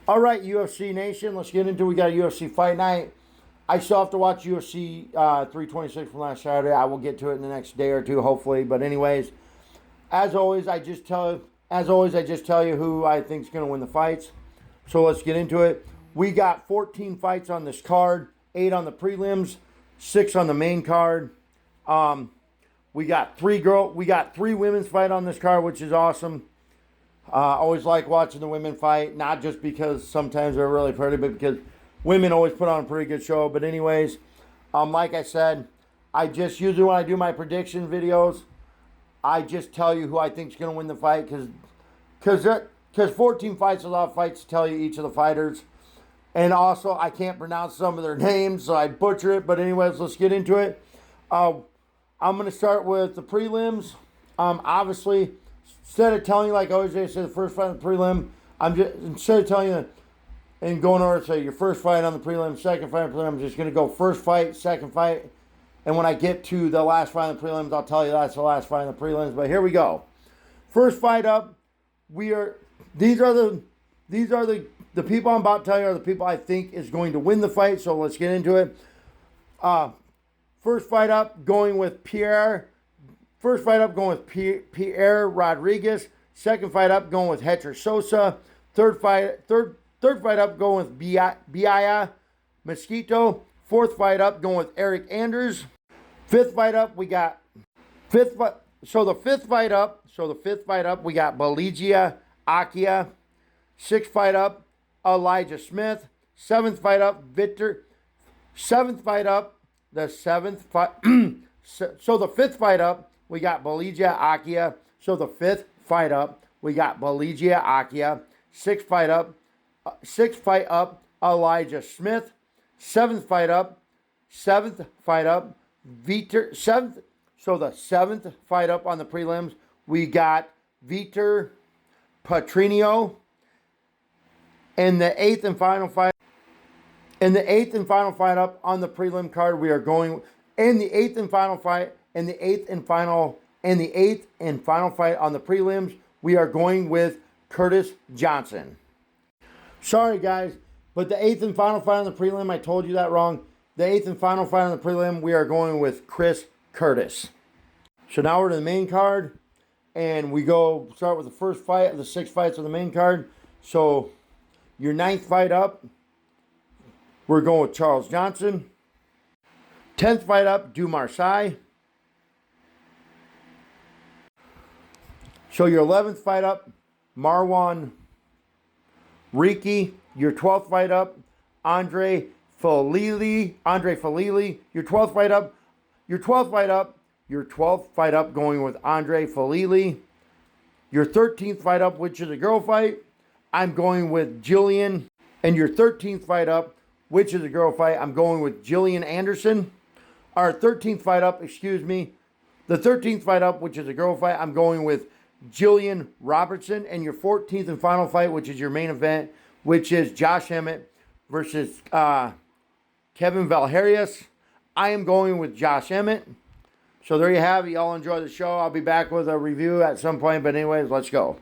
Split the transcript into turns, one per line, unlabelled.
All right, UFC Nation, let's get into it. We got a UFC fight night. I still have to watch UFC 326 from last Saturday. I will get to it in the next day or two, hopefully. But anyways, as always, I just tell you who I think is going to win the fights. So let's get into it. We got 14 fights on this card, 8 on the prelims, 6 on the main card. We got three women's fight on this card, which is awesome. Always like watching the women fight, not just because sometimes they're really pretty, but because women always put on a pretty good show. But anyways, like I said, I just usually when I do my prediction videos, I just tell you who I think is going to win the fight because 14 fights is a lot of fights to tell you each of the fighters. And also, I can't pronounce some of their names, so I butcher it. But anyways, let's get into it. I'm going to start with the prelims. Obviously, instead of telling you like I always say the first fight on the prelim, instead of telling you and going over to say your first fight on the prelim, second fight on the prelim, I'm just going to go first fight, second fight. And when I get to the last fight on the prelims, I'll tell you that's the last fight on the prelims. But here we go. First fight up, these are the people I'm about to tell you are the people I think is going to win the fight. So let's get into it. First fight up, going with Pierre Rodriguez. Second fight up, going with Hector Sosa. Third fight up, going with Biaya Mosquito. Fourth fight up, going with Eric Anders. Fifth fight up, we got we got Baligia Akia. Sixth fight up, Elijah Smith. Seventh fight up, Victor. The fifth fight up, we got Baligia Akia. So the fifth fight up, we got Baligia Akia. Sixth fight up, Elijah Smith. Seventh fight up, Vitor. So the seventh fight up on the prelims, we got Vitor Petrinho. And the eighth and final fight up on the prelim card, we are going in the eighth and final fight on the prelims, we are going with Curtis Johnson. Sorry guys, but the eighth and final fight on the prelim, I told you that wrong. The eighth and final fight on the prelim, we are going with Chris Curtis. So now we're to the main card, and we start with the first fight of the 6 fights on the main card. So your ninth fight up, we're going with Charles Johnson. 10th fight up, Du Marsai. So your 11th fight up, Marwan Riki. Your 12th fight up, Andre Falili. Your 12th fight up, going with Andre Falili. Your 13th fight up, which is a girl fight, I'm going with Jillian. And your 13th fight up, which is a girl fight, I'm going with Jillian Anderson. The 13th fight up, which is a girl fight, I'm going with Jillian Robertson. And your 14th and final fight, which is your main event, which is Josh Emmett versus Kevin Valerius, I am going with Josh Emmett. So there you have it. Y'all enjoy the show. I'll be back with a review at some point. But anyways, let's go.